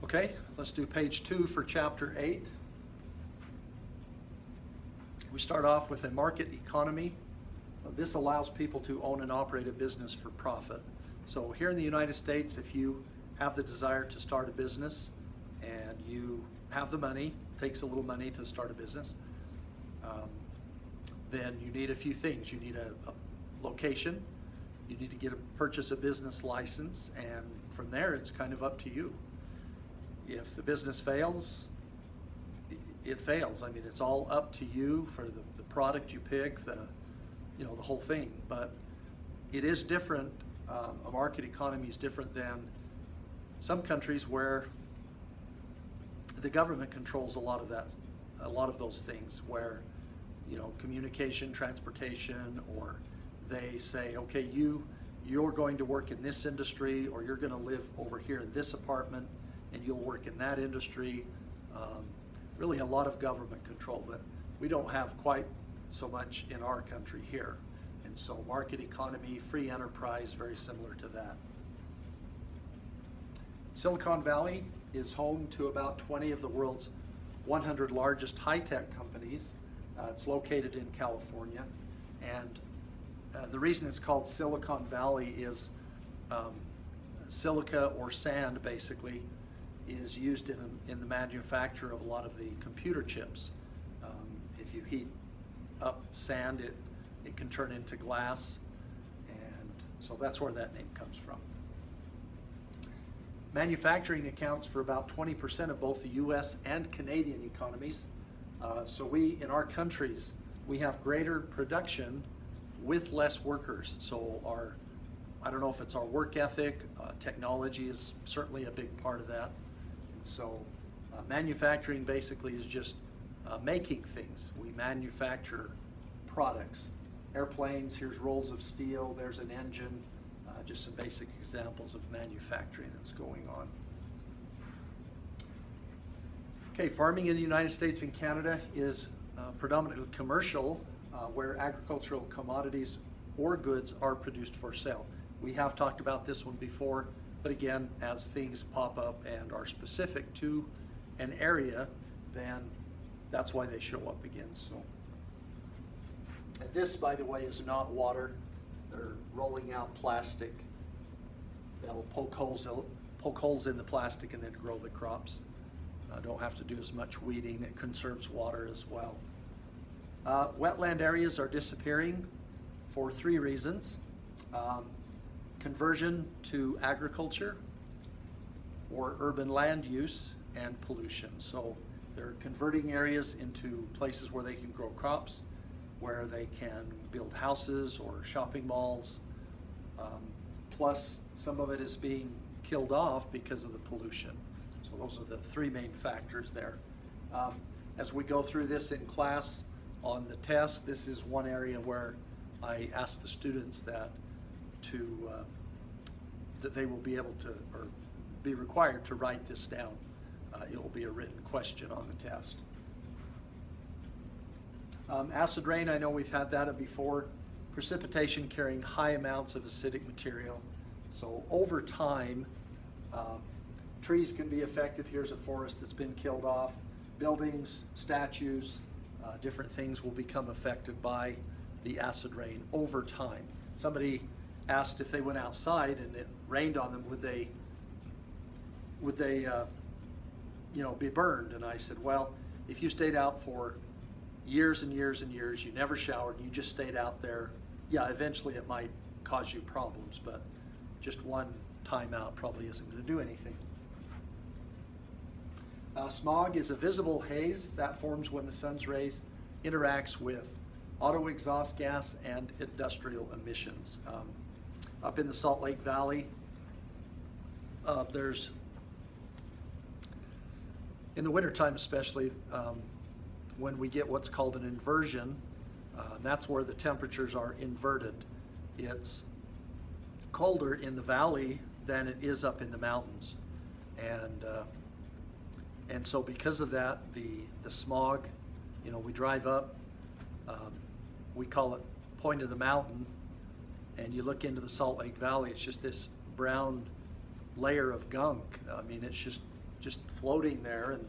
Okay, let's do page 2 for chapter 8. We start off with a market economy. This allows people to own and operate a business for profit. So here in the United States, if you have the desire to start a business and you have the money, takes a little money to start a business, then you need a few things. You need a location, you need to purchase a business license, and from there it's kind of up to you. If the business fails, it fails. I mean, it's all up to you for the product you pick, the whole thing. But it is different. A market economy is different than some countries where the government controls a lot of those things, where communication, transportation, or they say, okay, you're going to work in this industry, or you're going to live over here in this apartment, and you'll work in that industry. Really a lot of government control, but we don't have quite so much in our country here. And so market economy, free enterprise, very similar to that. Silicon Valley is home to about 20 of the world's 100 largest high-tech companies. It's located in California, and the reason it's called Silicon Valley is silica, or sand basically, is used in the manufacture of a lot of the computer chips. If you heat up sand, it can turn into glass, and so that's where that name comes from. Manufacturing accounts for about 20% of both the US and Canadian economies. So in our countries, we have greater production with less workers. So I don't know if it's our work ethic, technology is certainly a big part of that. So manufacturing basically is just making things. We manufacture products. Airplanes, here's rolls of steel, there's an engine, just some basic examples of manufacturing that's going on. Okay, farming in the United States and Canada is predominantly commercial, where agricultural commodities or goods are produced for sale. We have talked about this one before, but again, as things pop up and are specific to an area, then that's why they show up again. So, and this, by the way, is not water. They're rolling out plastic. They'll poke holes in the plastic and then grow the crops. Don't have to do as much weeding. It conserves water as well. Wetland areas are disappearing for 3 reasons. Conversion to agriculture, or urban land use, and pollution. So they're converting areas into places where they can grow crops, where they can build houses or shopping malls. Plus, some of it is being killed off because of the pollution. So those are the 3 main factors there. As we go through this in class on the test, this is one area where I ask the students that they will be able to, or be required to write this down. It will be a written question on the test. Acid rain, I know we've had that before. Precipitation carrying high amounts of acidic material. So over time, trees can be affected. Here's a forest that's been killed off. Buildings, statues, different things will become affected by the acid rain over time. Somebody asked if they went outside and it rained on them, would they be burned? And I said, well, if you stayed out for years and years and years, you never showered, and you just stayed out there, yeah, eventually it might cause you problems, but just one time out probably isn't going to do anything. Smog is a visible haze that forms when the sun's rays interacts with auto exhaust gas and industrial emissions. Up in the Salt Lake Valley, there's, in the wintertime especially, when we get what's called an inversion, that's where the temperatures are inverted. It's colder in the valley than it is up in the mountains. And so because of that, the smog, we drive up, we call it Point of the Mountain, and you look into the Salt Lake Valley, it's just this brown layer of gunk. I mean, it's just just floating there, and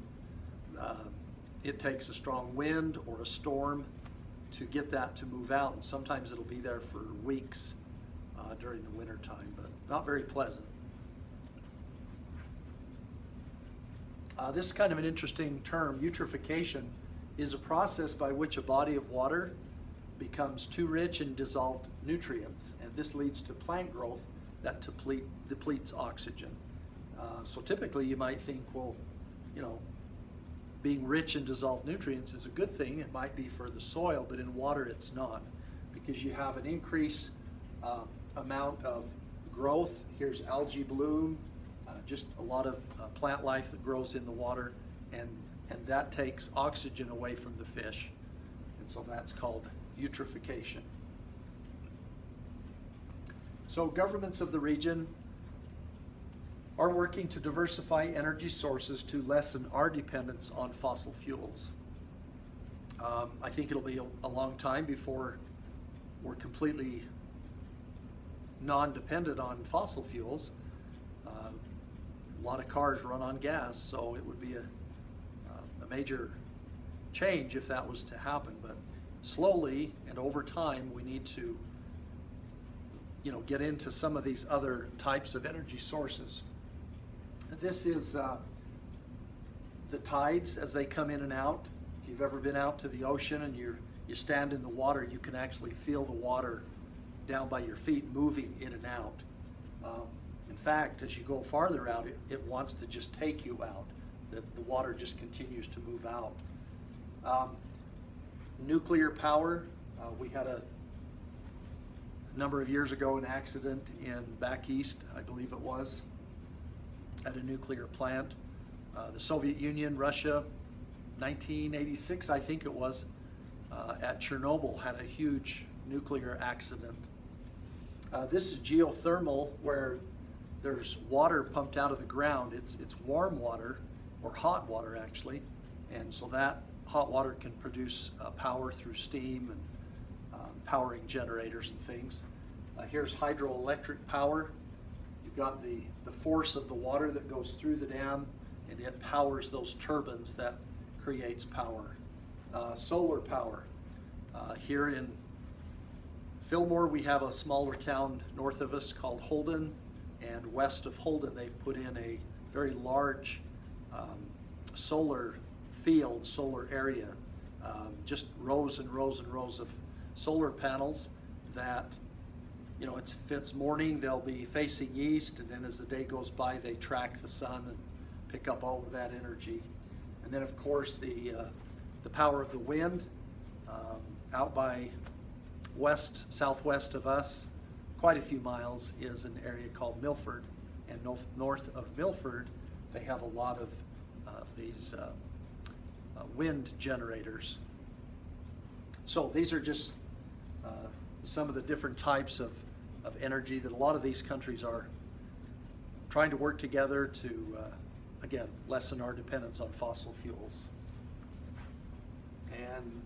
it takes a strong wind or a storm to get that to move out, and sometimes it'll be there for weeks during the winter time, but not very pleasant. This is kind of an interesting term. Eutrophication is a process by which a body of water becomes too rich in dissolved nutrients, and this leads to plant growth that depletes oxygen. So typically you might think, well, you know, being rich in dissolved nutrients is a good thing. It might be for the soil, but in water it's not, because you have an increased amount of growth. Here's algae bloom, just a lot of plant life that grows in the water, and that takes oxygen away from the fish, and so that's called eutrophication. So governments of the region are working to diversify energy sources to lessen our dependence on fossil fuels. I think it'll be a long time before we're completely non-dependent on fossil fuels. A lot of cars run on gas, so it would be a major change if that was to happen. But slowly and over time, we need to, you know, get into some of these other types of energy sources. This is the tides as they come in and out. If you've ever been out to the ocean and you stand in the water, you can actually feel the water down by your feet moving in and out. In fact, as you go farther out, it wants to just take you out. The water just continues to move out. Nuclear power, we had a number of years ago an accident in back east, I believe it was, at a nuclear plant. The Soviet Union, Russia, 1986 I think it was, at Chernobyl had a huge nuclear accident. This is geothermal, where there's water pumped out of the ground. It's warm water, or hot water actually, and so that hot water can produce power through steam and powering generators and things. Here's hydroelectric power. You've got the force of the water that goes through the dam, and it powers those turbines that creates power. Solar power. Here in Fillmore, we have a smaller town north of us called Holden, and west of Holden they've put in a very large solar field, solar area, just rows and rows and rows of solar panels that, you know, if it's morning, they'll be facing east, and then as the day goes by, they track the sun and pick up all of that energy. And then, of course, the power of the wind out by southwest of us, quite a few miles, is an area called Milford, and north of Milford, they have a lot of these wind generators. So these are just some of the different types of energy that a lot of these countries are trying to work together to, again, lessen our dependence on fossil fuels. And,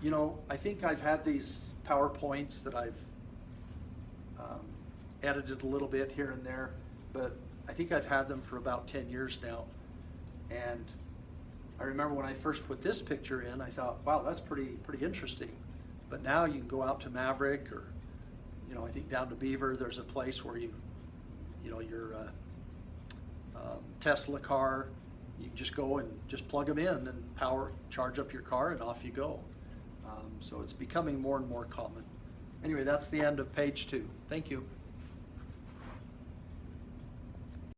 you know, I think I've had these PowerPoints that I've edited a little bit here and there, but I think I've had them for about 10 years now. And I remember when I first put this picture in, I thought, wow, that's pretty interesting. But now you can go out to Maverick, or, you know, I think down to Beaver, there's a place where you know, your Tesla car, you can just go and just plug them in and charge up your car, and off you go. So it's becoming more and more common. Anyway, that's the end of page 2. Thank you.